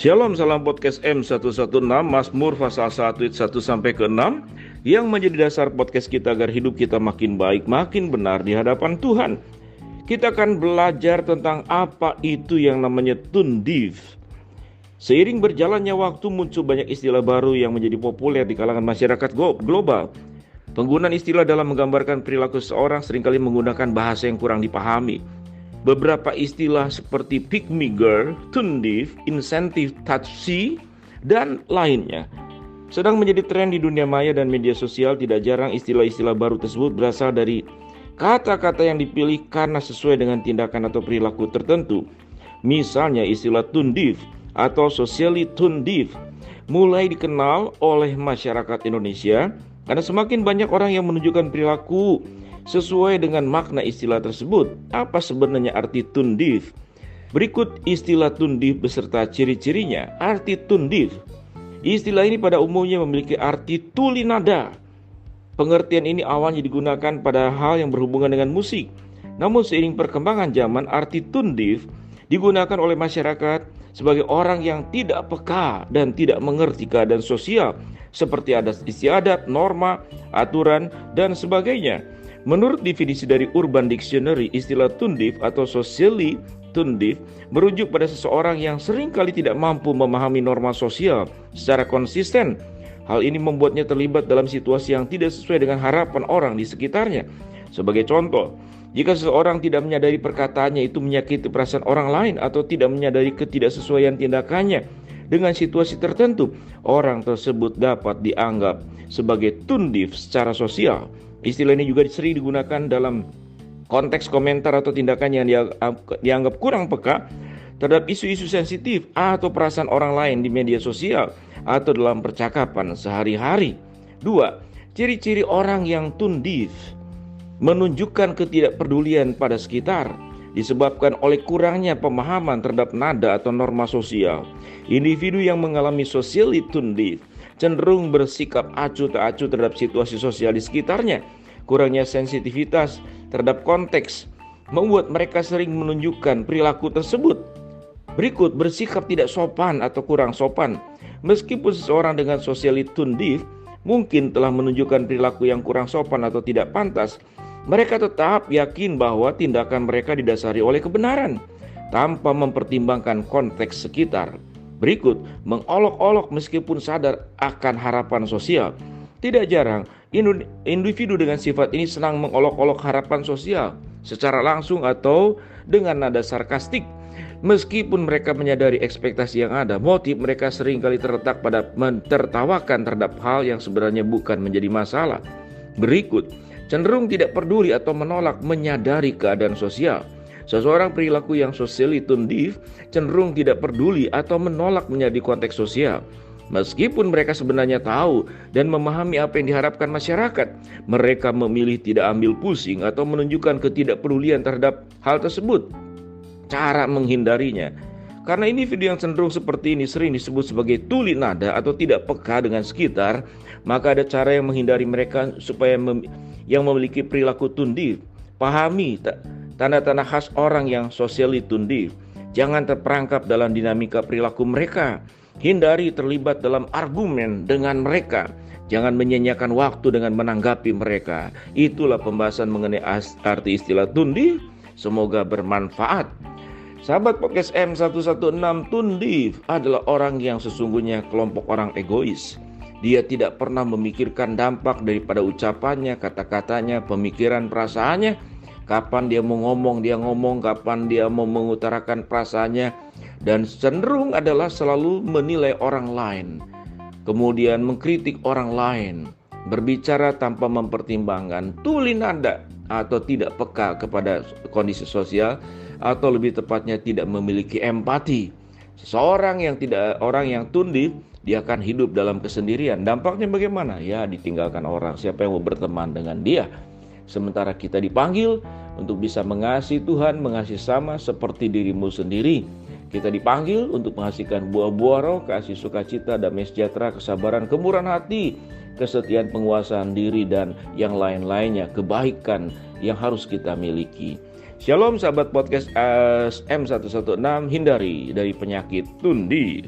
Shalom, salam podcast M116, Mazmur pasal 1 ayat 1 sampai ke 6 yang menjadi dasar podcast kita agar hidup kita makin baik, makin benar di hadapan Tuhan. Kita akan belajar tentang apa itu yang namanya tundiv. Seiring berjalannya waktu muncul banyak istilah baru yang menjadi populer di kalangan masyarakat global. Penggunaan istilah dalam menggambarkan perilaku seseorang seringkali menggunakan bahasa yang kurang dipahami. Beberapa istilah seperti pick me girl, tundiv, insentif touchy, dan lainnya sedang menjadi tren di dunia maya dan media sosial. Tidak jarang istilah-istilah baru tersebut berasal dari kata-kata yang dipilih karena sesuai dengan tindakan atau perilaku tertentu. Misalnya istilah tundiv atau socially tundiv mulai dikenal oleh masyarakat Indonesia karena semakin banyak orang yang menunjukkan perilaku sesuai dengan makna istilah tersebut. Apa sebenarnya arti tundiv? Berikut istilah tundiv beserta ciri-cirinya. Arti tundiv. Istilah ini pada umumnya memiliki arti tuli nada. Pengertian ini awalnya digunakan pada hal yang berhubungan dengan musik. Namun seiring perkembangan zaman, arti tundiv digunakan oleh masyarakat sebagai orang yang tidak peka dan tidak mengerti keadaan sosial seperti adat istiadat, norma, aturan, dan sebagainya. Menurut definisi dari Urban Dictionary, istilah tundiv atau socially tundiv merujuk pada seseorang yang seringkali tidak mampu memahami norma sosial secara konsisten. Hal ini membuatnya terlibat dalam situasi yang tidak sesuai dengan harapan orang di sekitarnya. Sebagai contoh, jika seseorang tidak menyadari perkataannya itu menyakiti perasaan orang lain atau tidak menyadari ketidaksesuaian tindakannya dengan situasi tertentu, orang tersebut dapat dianggap sebagai tundiv secara sosial. Istilah ini juga sering digunakan dalam konteks komentar atau tindakan yang dianggap kurang peka terhadap isu-isu sensitif atau perasaan orang lain di media sosial atau dalam percakapan sehari-hari. 2. Ciri-ciri orang yang tundiv menunjukkan ketidakpedulian pada sekitar disebabkan oleh kurangnya pemahaman terhadap nada atau norma sosial. Individu yang mengalami socially tundiv cenderung bersikap acuh tak acuh terhadap situasi sosial di sekitarnya. Kurangnya sensitivitas terhadap konteks membuat mereka sering menunjukkan perilaku tersebut. Berikut, bersikap tidak sopan atau kurang sopan. Meskipun seseorang dengan socially tundiv mungkin telah menunjukkan perilaku yang kurang sopan atau tidak pantas, mereka tetap yakin bahwa tindakan mereka didasari oleh kebenaran tanpa mempertimbangkan konteks sekitar. Berikut, mengolok-olok meskipun sadar akan harapan sosial. Tidak jarang, individu dengan sifat ini senang mengolok-olok harapan sosial secara langsung atau dengan nada sarkastik. Meskipun mereka menyadari ekspektasi yang ada, motif mereka seringkali terletak pada mentertawakan terhadap hal yang sebenarnya bukan menjadi masalah. Berikut, cenderung tidak peduli atau menolak menyadari keadaan sosial. Seseorang perilaku yang socially tundiv cenderung tidak peduli atau menolak menyadari konteks sosial. Meskipun mereka sebenarnya tahu dan memahami apa yang diharapkan masyarakat, mereka memilih tidak ambil pusing atau menunjukkan ketidakpedulian terhadap hal tersebut. Cara menghindarinya, karena individu yang cenderung seperti ini sering disebut sebagai tuli nada atau tidak peka dengan sekitar, maka ada cara yang menghindari mereka supaya yang memiliki perilaku tundiv. Pahami tanda-tanda khas orang yang socially tundiv. Jangan terperangkap dalam dinamika perilaku mereka. Hindari terlibat dalam argumen dengan mereka. Jangan menyanyiakan waktu dengan menanggapi mereka. Itulah pembahasan mengenai arti istilah tundiv. Semoga bermanfaat. Sahabat podcast M116, tundiv adalah orang yang sesungguhnya kelompok orang egois. Dia tidak pernah memikirkan dampak daripada ucapannya, kata-katanya, pemikiran, perasaannya. Kapan dia mau ngomong, dia ngomong. Kapan dia mau mengutarakan perasaannya. Dan cenderung adalah selalu menilai orang lain. Kemudian mengkritik orang lain. Berbicara tanpa mempertimbangkan, tuli nada atau tidak peka kepada kondisi sosial, atau lebih tepatnya tidak memiliki empati. Seseorang yang tundiv, dia akan hidup dalam kesendirian. Dampaknya bagaimana? Ya, ditinggalkan orang. Siapa yang mau berteman dengan dia? Sementara kita dipanggil untuk bisa mengasihi Tuhan, mengasihi sama seperti dirimu sendiri. Kita dipanggil untuk menghasilkan buah-buah roh, kasih, sukacita, damai sejahtera, kesabaran, kemurahan hati, kesetiaan, penguasaan diri, dan yang lain-lainnya, kebaikan yang harus kita miliki. Shalom sahabat podcast M116, hindari dari penyakit tundiv.